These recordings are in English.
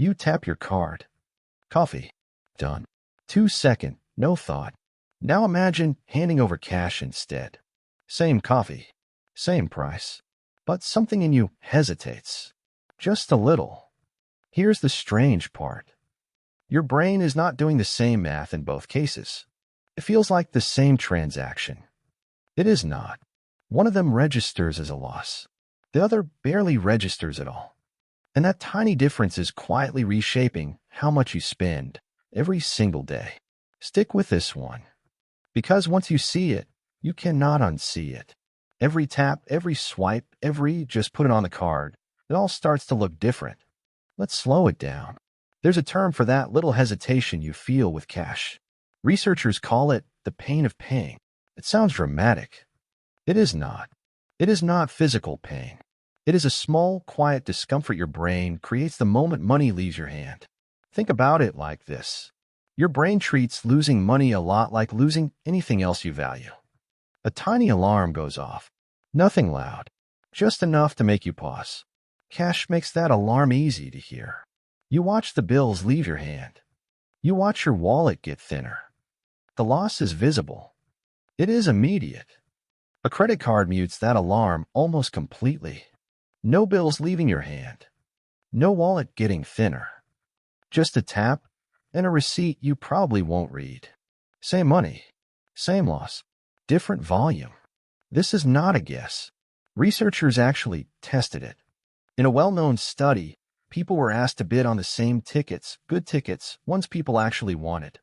You tap your card. Coffee. Done. 2 second, no thought. Now imagine handing over cash instead. Same coffee. Same price. But something in you hesitates. Just a little. Here's the strange part. Your brain is not doing the same math in both cases. It feels like the same transaction. It is not. One of them registers as a loss. The other barely registers at all. And that tiny difference is quietly reshaping how much you spend every single day. Stick with this one. Because once you see it, you cannot unsee it. Every tap, every swipe, every just put it on the card, it all starts to look different. Let's slow it down. There's a term for that little hesitation you feel with cash. Researchers call it the pain of paying. It sounds dramatic. It is not. It is not physical pain. It is a small, quiet discomfort your brain creates the moment money leaves your hand. Think about it like this. Your brain treats losing money a lot like losing anything else you value. A tiny alarm goes off. Nothing loud. Just enough to make you pause. Cash makes that alarm easy to hear. You watch the bills leave your hand. You watch your wallet get thinner. The loss is visible. It is immediate. A credit card mutes that alarm almost completely. No bills leaving your hand. No wallet getting thinner. Just a tap and a receipt you probably won't read. Same money. Same loss. Different volume. This is not a guess. Researchers actually tested it. In a well-known study, people were asked to bid on the same tickets, good tickets, ones people actually wanted.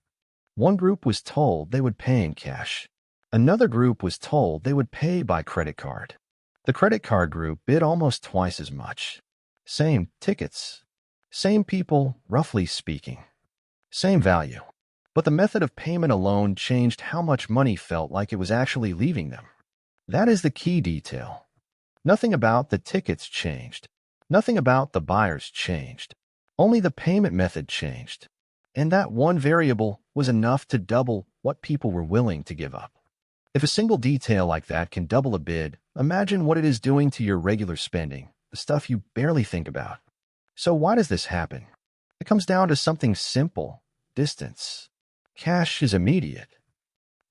One group was told they would pay in cash. Another group was told they would pay by credit card. The credit card group bid almost twice as much. Same tickets. Same people, roughly speaking. Same value. But the method of payment alone changed how much money felt like it was actually leaving them. That is the key detail. Nothing about the tickets changed. Nothing about the buyers changed. Only the payment method changed. And that one variable was enough to double what people were willing to give up. If a single detail like that can double a bid, imagine what it is doing to your regular spending, the stuff you barely think about. So why does this happen? It comes down to something simple: distance. Cash is immediate.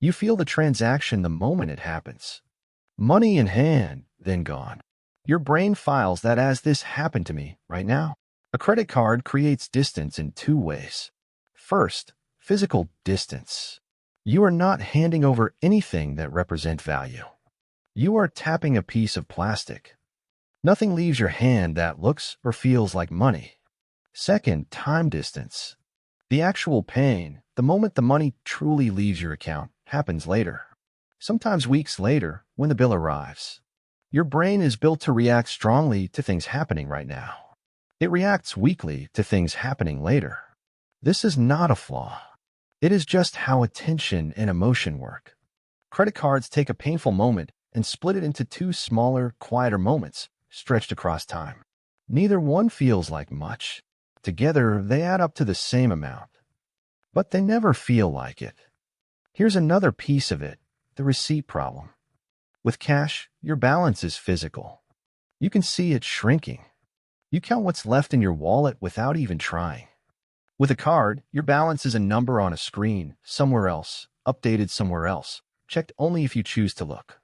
You feel the transaction the moment it happens. Money in hand, then gone. Your brain files that as this happened to me right now. A credit card creates distance in two ways. First, physical distance. You are not handing over anything that represents value. You are tapping a piece of plastic. Nothing leaves your hand that looks or feels like money. Second, time distance. The actual pain, the moment the money truly leaves your account, happens later. Sometimes weeks later, when the bill arrives. Your brain is built to react strongly to things happening right now. It reacts weakly to things happening later. This is not a flaw. It is just how attention and emotion work. Credit cards take a painful moment and split it into two smaller, quieter moments stretched across time. Neither one feels like much. Together, they add up to the same amount. But they never feel like it. Here's another piece of it: the receipt problem. With cash, your balance is physical. You can see it shrinking. You count what's left in your wallet without even trying. With a card, your balance is a number on a screen, somewhere else, updated somewhere else, checked only if you choose to look.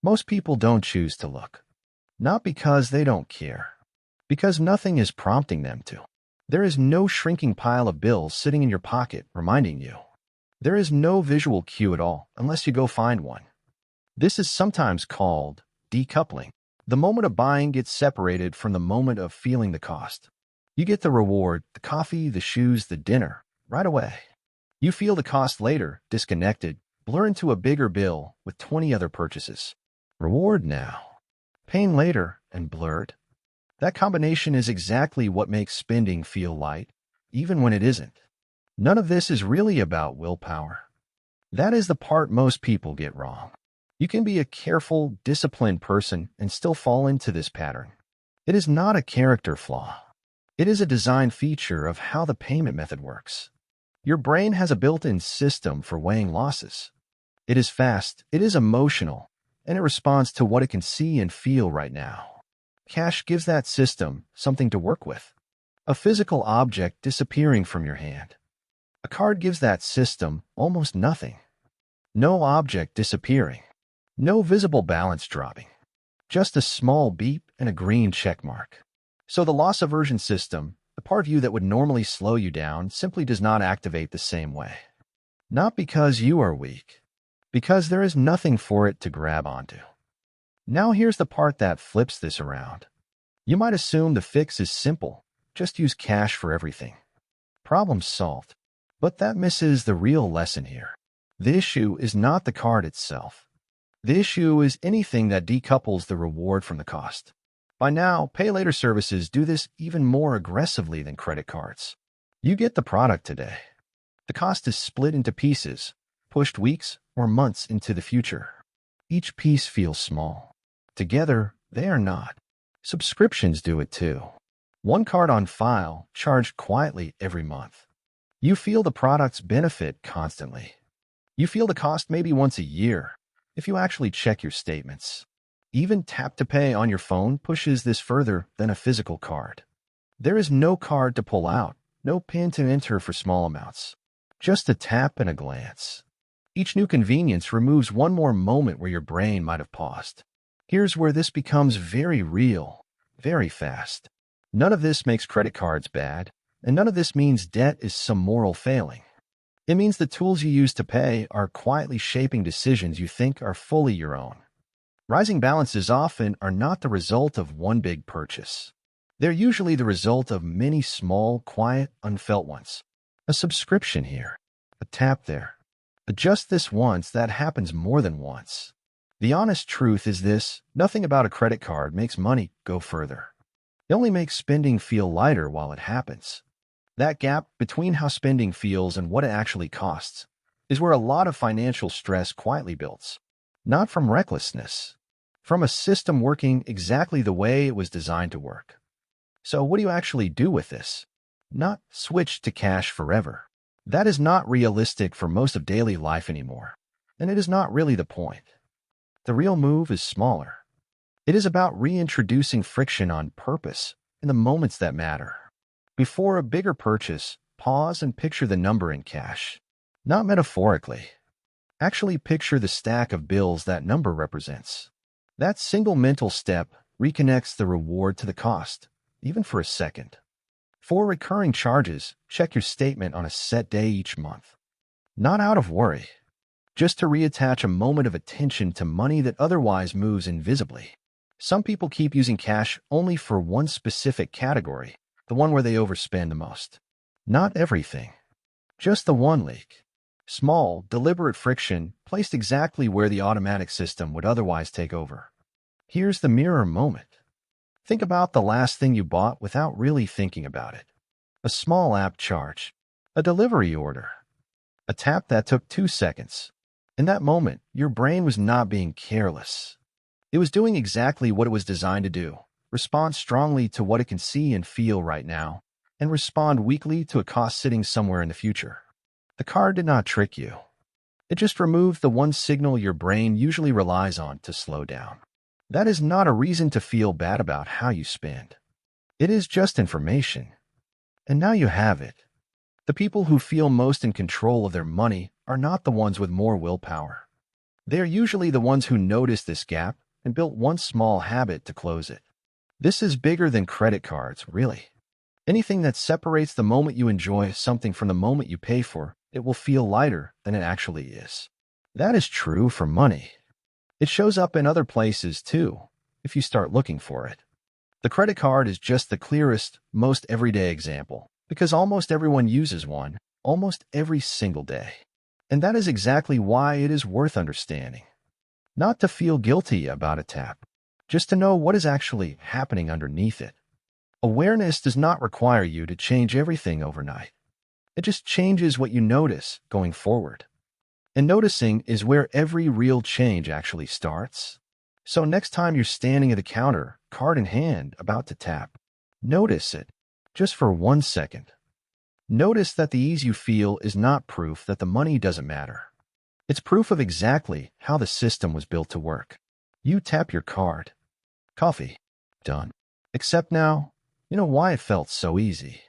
Most people don't choose to look. Not because they don't care. Because nothing is prompting them to. There is no shrinking pile of bills sitting in your pocket reminding you. There is no visual cue at all unless you go find one. This is sometimes called decoupling. The moment of buying gets separated from the moment of feeling the cost. You get the reward, the coffee, the shoes, the dinner, right away. You feel the cost later, disconnected, blur into a bigger bill with 20 other purchases. Reward now. Pain later, and blurred. That combination is exactly what makes spending feel light, even when it isn't. None of this is really about willpower. That is the part most people get wrong. You can be a careful, disciplined person and still fall into this pattern. It is not a character flaw. It is a design feature of how the payment method works. Your brain has a built-in system for weighing losses. It is fast, it is emotional, and it responds to what it can see and feel right now. Cash gives that system something to work with. A physical object disappearing from your hand. A card gives that system almost nothing. No object disappearing. No visible balance dropping. Just a small beep and a green check mark. So the loss aversion system, the part of you that would normally slow you down, simply does not activate the same way. Not because you are weak, because there is nothing for it to grab onto. Now here's the part that flips this around. You might assume the fix is simple. Just use cash for everything. Problem solved. But that misses the real lesson here. The issue is not the card itself. The issue is anything that decouples the reward from the cost. By now, pay later services do this even more aggressively than credit cards. You get the product today. The cost is split into pieces, pushed weeks or months into the future. Each piece feels small. Together, they are not. Subscriptions do it too. One card on file, charged quietly every month. You feel the product's benefit constantly. You feel the cost maybe once a year, if you actually check your statements. Even tap to pay on your phone pushes this further than a physical card. There is no card to pull out, no PIN to enter for small amounts. Just a tap and a glance. Each new convenience removes one more moment where your brain might have paused. Here's where this becomes very real, very fast. None of this makes credit cards bad, and none of this means debt is some moral failing. It means the tools you use to pay are quietly shaping decisions you think are fully your own. Rising balances often are not the result of one big purchase. They're usually the result of many small, quiet, unfelt ones. A subscription here, a tap there. Just this once, that happens more than once. The honest truth is this: nothing about a credit card makes money go further. It only makes spending feel lighter while it happens. That gap between how spending feels and what it actually costs is where a lot of financial stress quietly builds. Not from recklessness, from a system working exactly the way it was designed to work. So what do you actually do with this? Not switch to cash forever. That is not realistic for most of daily life anymore, and it is not really the point. The real move is smaller. It is about reintroducing friction on purpose in the moments that matter. Before a bigger purchase, pause and picture the number in cash. Not metaphorically. Actually picture the stack of bills that number represents. That single mental step reconnects the reward to the cost, even for a second. For recurring charges, check your statement on a set day each month. Not out of worry, just to reattach a moment of attention to money that otherwise moves invisibly. Some people keep using cash only for one specific category, the one where they overspend the most. Not everything, just the one leak. Small, deliberate friction placed exactly where the automatic system would otherwise take over. Here's the mirror moment. Think about the last thing you bought without really thinking about it. A small app charge, a delivery order, a tap that took 2 seconds. In that moment, your brain was not being careless. It was doing exactly what it was designed to do: respond strongly to what it can see and feel right now, and respond weakly to a cost sitting somewhere in the future. The card did not trick you. It just removed the one signal your brain usually relies on to slow down. That is not a reason to feel bad about how you spend. It is just information. And now you have it. The people who feel most in control of their money are not the ones with more willpower. They are usually the ones who noticed this gap and built one small habit to close it. This is bigger than credit cards, really. Anything that separates the moment you enjoy something from the moment you pay for it will feel lighter than it actually is. That is true for money. It shows up in other places too, if you start looking for it. The credit card is just the clearest, most everyday example, because almost everyone uses one, almost every single day. And that is exactly why it is worth understanding. Not to feel guilty about a tap, just to know what is actually happening underneath it. Awareness does not require you to change everything overnight. It just changes what you notice going forward. And noticing is where every real change actually starts. So next time you're standing at the counter, card in hand, about to tap, notice it, just for 1 second. Notice that the ease you feel is not proof that the money doesn't matter. It's proof of exactly how the system was built to work. You tap your card. Coffee. Done. Except now, You know why it felt so easy?